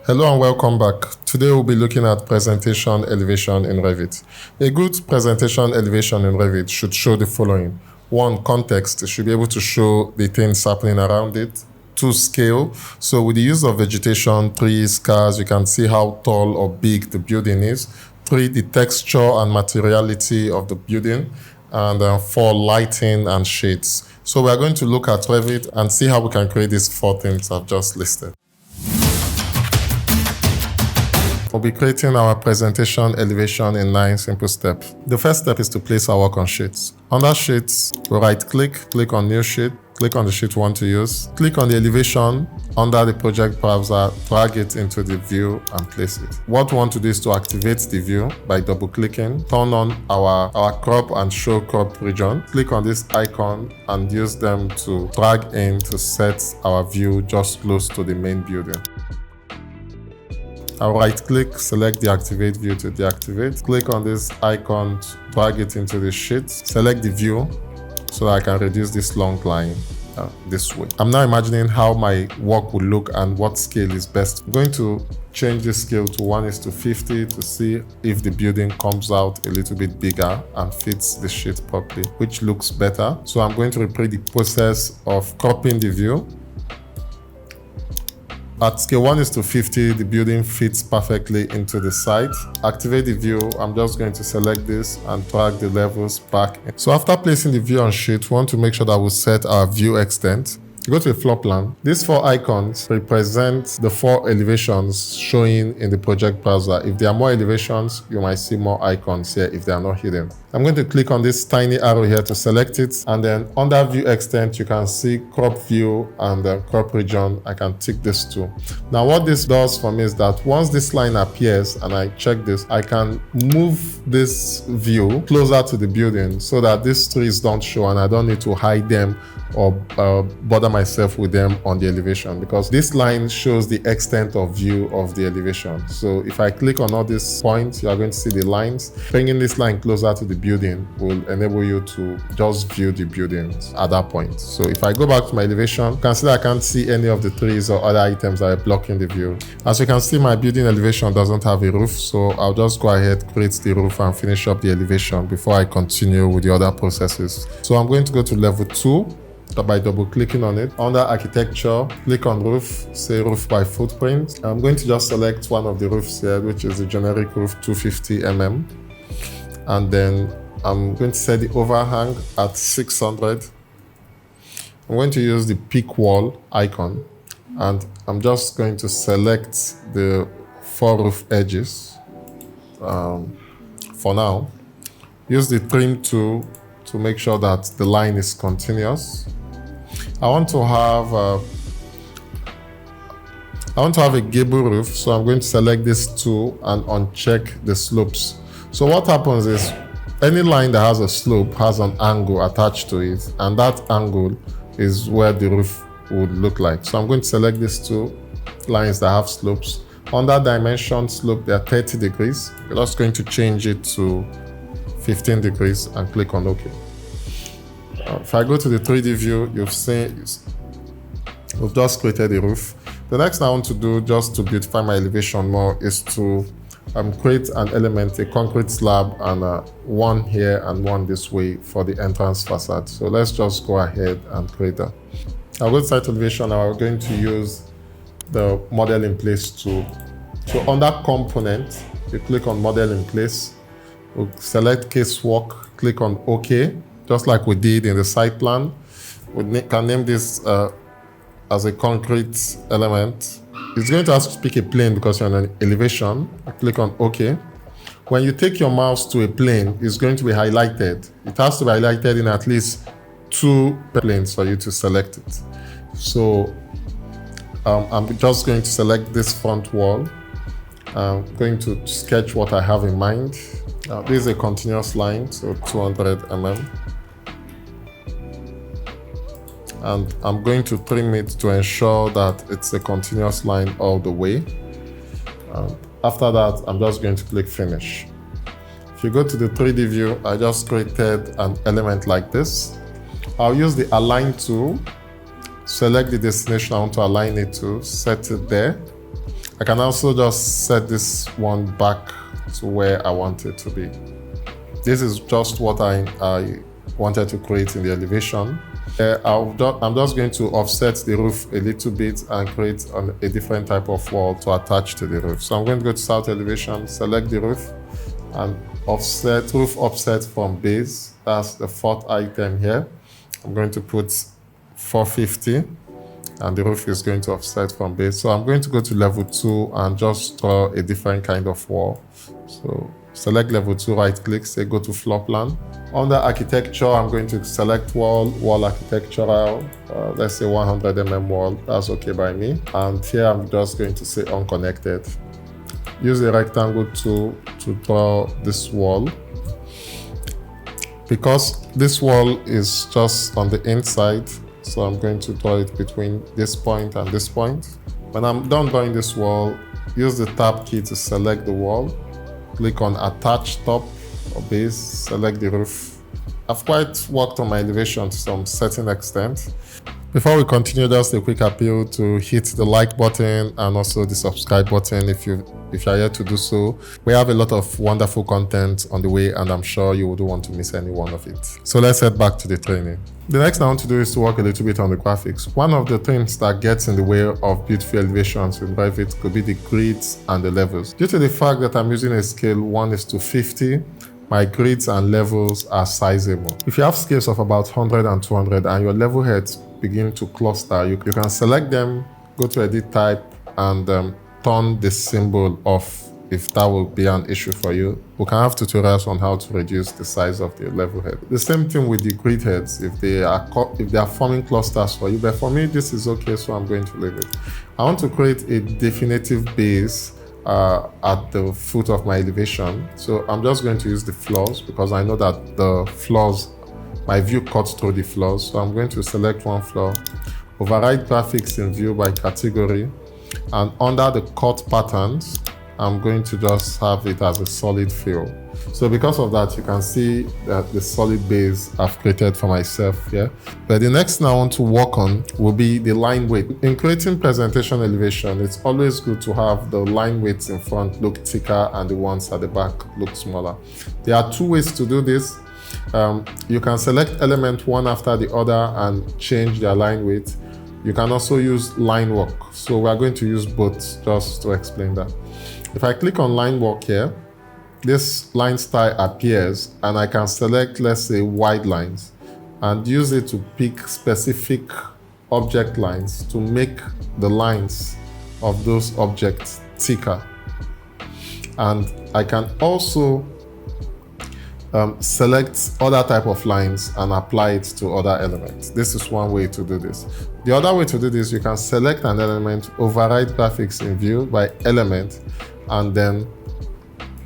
Hello and welcome back. Today we'll be looking at presentation elevation in Revit. A good presentation elevation in Revit should show the following. 1, context. It should be able to show the things happening around it. 2, scale. So with the use of vegetation, trees, cars, you can see how tall or big the building is. 3, the texture and materiality of the building. And 4, lighting and shades. So we are going to look at Revit and see how we can create these 4 things I've just listed. We'll be creating our presentation elevation in 9 simple steps. The first step is to place our work on sheets. Under sheets, we right-click, click on new sheet, click on the sheet we want to use, click on the elevation under the project browser, drag it into the view and place it. What we want to do is to activate the view by double-clicking, turn on our crop and show crop region, click on this icon and use them to drag in to set our view just close to the main building. I'll right-click, select the activate view to deactivate. Click on this icon, drag it into the sheet. Select the view so that I can reduce this long line this way. I'm now imagining how my work will look and what scale is best. I'm going to change the scale to 1:50 to see if the building comes out a little bit bigger and fits the sheet properly, which looks better. So I'm going to repeat the process of cropping the view. At scale 1:50, the building fits perfectly into the site. Activate the view. I'm just going to select this and drag the levels back. So after placing the view on sheet, we want to make sure that we set our view extent. You go to a floor plan. These 4 icons represent the 4 elevations showing in the project browser. If there are more elevations, you might see more icons here if they are not hidden. I'm going to click on this tiny arrow here to select it, and then under view extent, you can see crop view and crop region. I can tick this too. Now what this does for me is that once this line appears and I check this, I can move this view closer to the building so that these trees don't show and I don't need to hide them or bother myself with them on the elevation, because this line shows the extent of view of the elevation. So if I click on all these points, you are going to see the lines. Bringing this line closer to the building will enable you to just view the building at that point. So if I go back to my elevation, you can see that I can't see any of the trees or other items that are blocking the view. As you can see, my building elevation doesn't have a roof, so I'll just go ahead, create the roof and finish up the elevation before I continue with the other processes. So I'm going to go to level 2 by double-clicking on it. Under architecture, click on roof, say roof by footprint. I'm going to just select one of the roofs here, which is the generic roof 250 mm. And then I'm going to set the overhang at 600. I'm going to use the peak wall icon, and I'm just going to select the 4 roof edges for now. Use the trim tool to make sure that the line is continuous. I want to have a gable roof, so I'm going to select this tool and uncheck the slopes. So what happens is any line that has a slope has an angle attached to it, and that angle is where the roof would look like. So I'm going to select these 2 lines that have slopes. Under dimension slope, they are 30 degrees. We're just going to change it to 15 degrees and click on OK. If I go to the 3D view, you've seen we've just created a roof. The next thing I want to do, just to beautify my elevation more, is to create an element, a concrete slab, and one here and one this way for the entrance facade. So let's just go ahead and create that. I'll go to site elevation. Now we're going to use the model in place tool. So under component, you click on model in place. We'll select casework, click on OK. Just like we did in the site plan. We can name this as a concrete element. It's going to ask you to pick a plane because you're on an elevation. Click on OK. When you take your mouse to a plane, it's going to be highlighted. It has to be highlighted in at least 2 planes for you to select it. So I'm just going to select this front wall. I'm going to sketch what I have in mind. This is a continuous line, so 200 mm. And I'm going to trim it to ensure that it's a continuous line all the way. After that, I'm just going to click Finish. If you go to the 3D view, I just created an element like this. I'll use the Align tool, select the destination I want to align it to, set it there. I can also just set this one back to where I want it to be. This is just what I wanted to create in the elevation. I'm just going to offset the roof a little bit and create a different type of wall to attach to the roof. So I'm going to go to south elevation, select the roof, and offset roof offset from base. That's the fourth item here. I'm going to put 450, and the roof is going to offset from base. So I'm going to go to level 2 and just draw a different kind of wall. So select level 2, right click, say go to floor plan. Under architecture, I'm going to select wall architectural, let's say 100 mm wall. That's okay by me. And here I'm just going to say unconnected. Use a rectangle tool to draw this wall. Because this wall is just on the inside, so I'm going to draw it between this point and this point. When I'm done drawing this wall, use the tab key to select the wall. Click on attach top or base, select the roof. I've quite worked on my elevation to some certain extent. Before we continue, just a quick appeal to hit the like button and also the subscribe button if you're yet to do so. We have a lot of wonderful content on the way, and I'm sure you wouldn't want to miss any one of it. So let's head back to the training. The next thing I want to do is to work a little bit on the graphics. One of the things that gets in the way of beautiful elevations in Revit could be the grids and the levels. Due to the fact that I'm using a scale 1:50, my grids and levels are sizable. If you have scales of about 100 and 200 and your level heads begin to cluster, you can select them, go to edit type, and turn the symbol off if that will be an issue for you. We can have tutorials on how to reduce the size of the level head. The same thing with the grid heads if they are forming clusters for you, but for me this is okay, so I'm going to leave it. I want to create a definitive base at the foot of my elevation, so I'm just going to use the floors because I know that the floors, my view cuts through the floors. So I'm going to select one floor, override graphics in view by category, and under the cut patterns, I'm going to just have it as a solid fill. So because of that, you can see that the solid base I've created for myself here. But the next thing I want to work on will be the line weight. In creating presentation elevation, it's always good to have the line weights in front look thicker and the ones at the back look smaller. There are two ways to do this. You can select element one after the other and change their line weight. You can also use line work. So we are going to use both just to explain that. If I click on line work here, this line style appears and I can select, let's say, wide lines and use it to pick specific object lines to make the lines of those objects thicker. And I can also select other type of lines and apply it to other elements. This is one way to do this. The other way to do this, you can select an element, override graphics in view by element, and then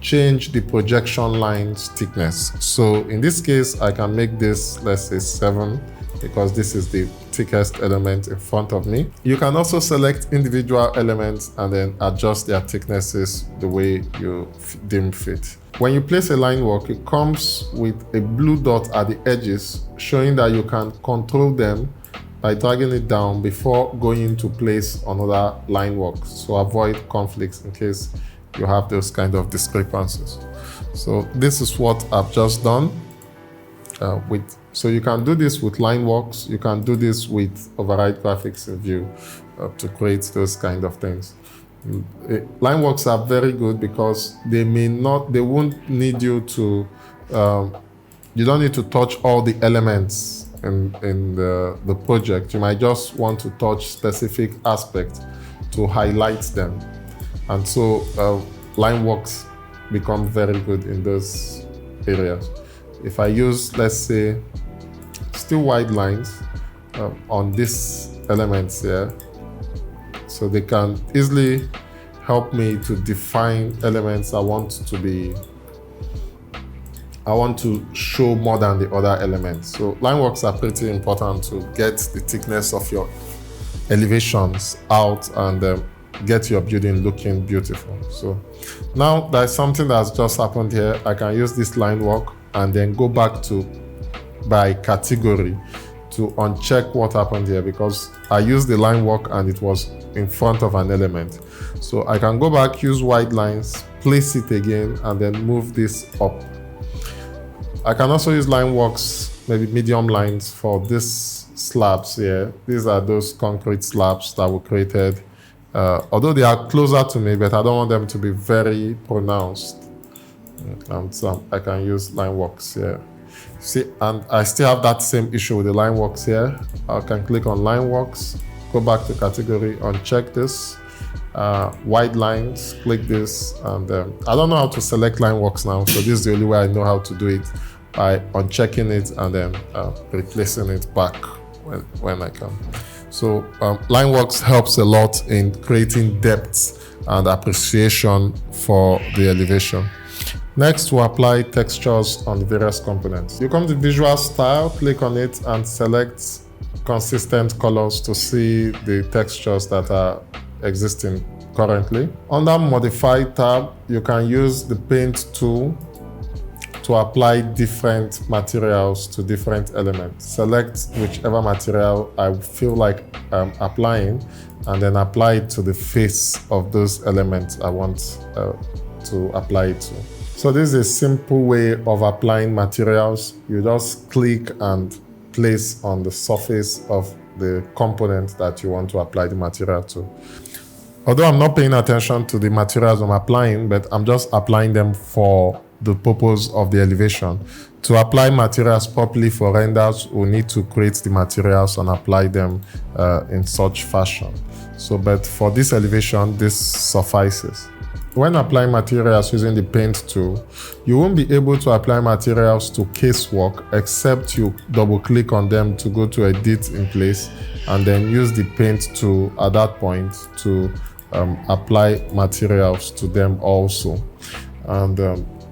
change the projection line's thickness. So in this case, I can make this, let's say 7, because this is the thickest element in front of me. You can also select individual elements and then adjust their thicknesses the way you deem fit. When you place a line work, it comes with a blue dot at the edges, showing that you can control them by dragging it down before going to place another line work, so avoid conflicts in case you have those kind of discrepancies. So this is what I've just done so you can do this with line works, you can do this with override graphics in view to create those kind of things. Line works are very good because they won't need you to, you don't need to touch all the elements in the project. You might just want to touch specific aspects to highlight them. And so line works become very good in those areas. If I use, let's say, still wide lines on these elements here, so they can easily help me to define elements I want to show more than the other elements. So line works are pretty important to get the thickness of your elevations out and get your building looking beautiful. So now there's something that's just happened here. I can use this line work and then go back to by category to uncheck what happened here, because I used the line work and it was in front of an element. So I can go back, use wide lines, place it again, and then move this up. I can also use line works, maybe medium lines for these slabs here. These are those concrete slabs that were created. Although they are closer to me, but I don't want them to be very pronounced. So I can use line works here. See, and I still have that same issue with the line works here. I can click on line works, go back to category, uncheck this, wide lines, click this, and I don't know how to select line works now, so this is the only way I know how to do it, by unchecking it and then replacing it back when I can. So line works helps a lot in creating depth and appreciation for the elevation. Next, we'll apply textures on the various components. You come to visual style, click on it and select consistent colors to see the textures that are existing currently. Under modify tab, you can use the paint tool to apply different materials to different elements. Select whichever material I feel like applying and then apply it to the face of those elements I want to apply it to. So this is a simple way of applying materials. You just click and place on the surface of the component that you want to apply the material to. Although I'm not paying attention to the materials I'm applying, but I'm just applying them for the purpose of the elevation. To apply materials properly for renders, we need to create the materials and apply them in such fashion. So, but for this elevation, this suffices. When applying materials using the paint tool, you won't be able to apply materials to casework except you double click on them to go to edit in place and then use the paint tool at that point to apply materials to them also. And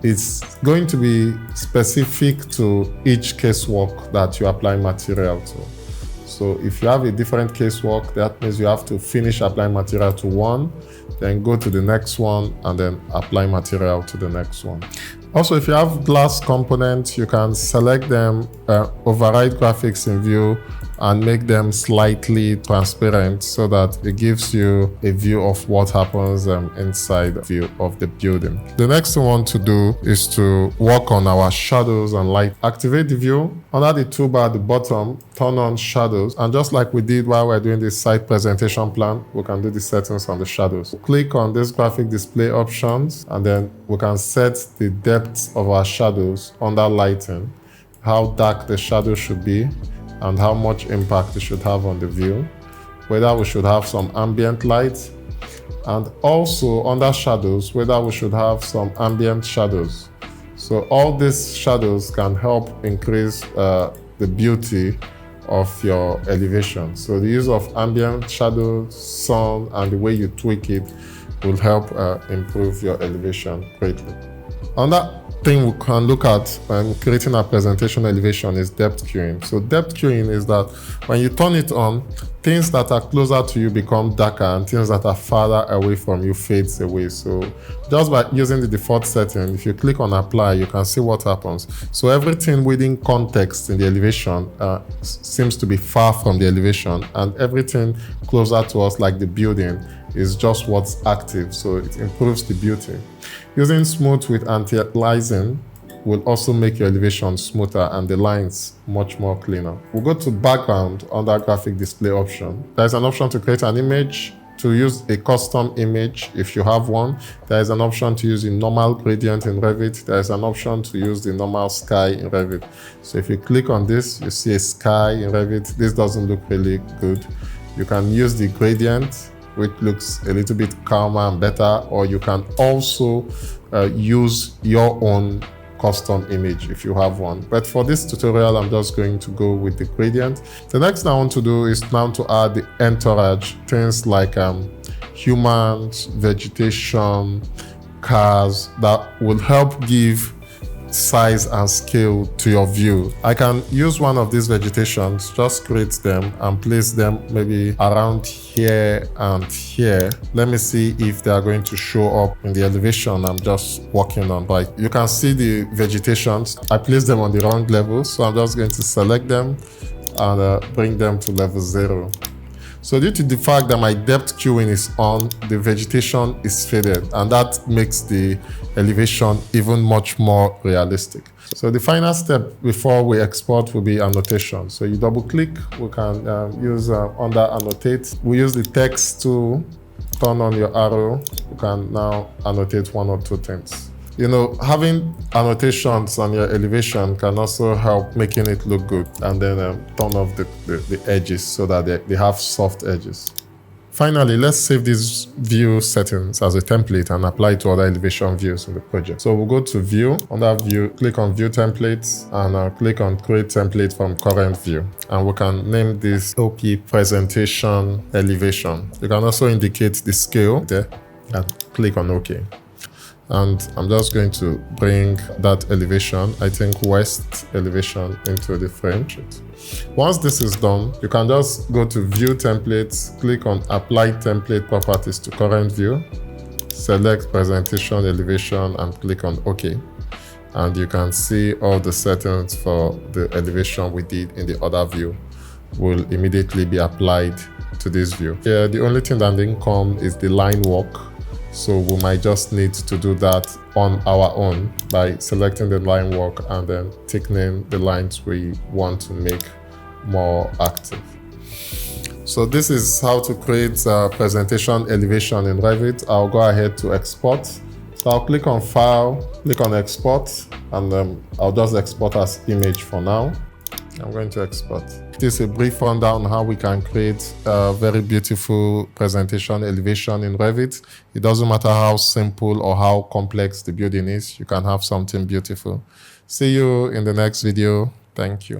it's going to be specific to each casework that you apply material to. So if you have a different casework, that means you have to finish applying material to one, then go to the next one, and then apply material to the next one. Also, if you have glass components, you can select them, override graphics in view, and make them slightly transparent so that it gives you a view of what happens inside the view of the building. The next thing we want to do is to work on our shadows and light. Activate the view. Under the toolbar at the bottom, turn on shadows. And just like we did while we're doing the site presentation plan, we can do the settings on the shadows. Click on this graphic display options, and then we can set the depth of our shadows under lighting, how dark the shadow should be, and how much impact it should have on the view, whether we should have some ambient light, and also under shadows, whether we should have some ambient shadows. So all these shadows can help increase the beauty of your elevation. So the use of ambient shadows, sun, and the way you tweak it will help improve your elevation greatly. Another thing we can look at when creating a presentation elevation is depth cueing. So depth cueing is that when you turn it on, things that are closer to you become darker and things that are farther away from you fades away. So just by using the default setting, if you click on apply, you can see what happens. So everything within context in the elevation seems to be far from the elevation, and everything closer to us, like the building, is just what's active. So it improves the beauty. Using smooth with anti-aliasing will also make your elevation smoother and the lines much more cleaner. We'll go to background under graphic display option. There's an option to create an image, to use a custom image if you have one. There is an option to use a normal gradient in Revit. There is an option to use the normal sky in Revit. So if you click on this, you see a sky in Revit. This doesn't look really good. You can use the gradient, which looks a little bit calmer and better, or you can also use your own custom image if you have one. But for this tutorial, I'm just going to go with the gradient. The next thing I want to do is now to add the entourage, things like humans, vegetation, cars, that will help give size and scale to your view. I can use one of these vegetations, just create them and place them maybe around here and here. Let me see if they are going to show up in the elevation I'm just working on. Like you can see the vegetations, I placed them on the wrong level, so I'm just going to select them and bring them to level 0. So due to the fact that my depth queuing is on, the vegetation is faded, and that makes the elevation even much more realistic. So the final step before we export will be annotation. So you double click, we can use under annotate. We use the text to turn on your arrow. You can now annotate one or two things. You know, having annotations on your elevation can also help making it look good, and then turn off the edges so that they have soft edges. Finally, let's save these view settings as a template and apply it to other elevation views in the project. So we'll go to View. Under View, click on View Templates, and click on Create Template from Current View. And we can name this OP Presentation Elevation. You can also indicate the scale there and click on OK. And I'm just going to bring that elevation, I think west elevation, into the frame sheet. Once this is done, you can just go to View Templates, click on Apply Template Properties to Current View, select Presentation Elevation, and click on OK. And you can see all the settings for the elevation we did in the other view will immediately be applied to this view. Here, the only thing that didn't come is the line work. So we might just need to do that on our own by selecting the line work and then thickening the lines we want to make more active. So this is how to create a presentation elevation in Revit. I'll go ahead to export. So I'll click on File, click on Export, and I'll just export as image for now. I'm going to export. This is a brief rundown on how we can create a very beautiful presentation elevation in Revit. It doesn't matter how simple or how complex the building is, you can have something beautiful. See you in the next video. Thank you.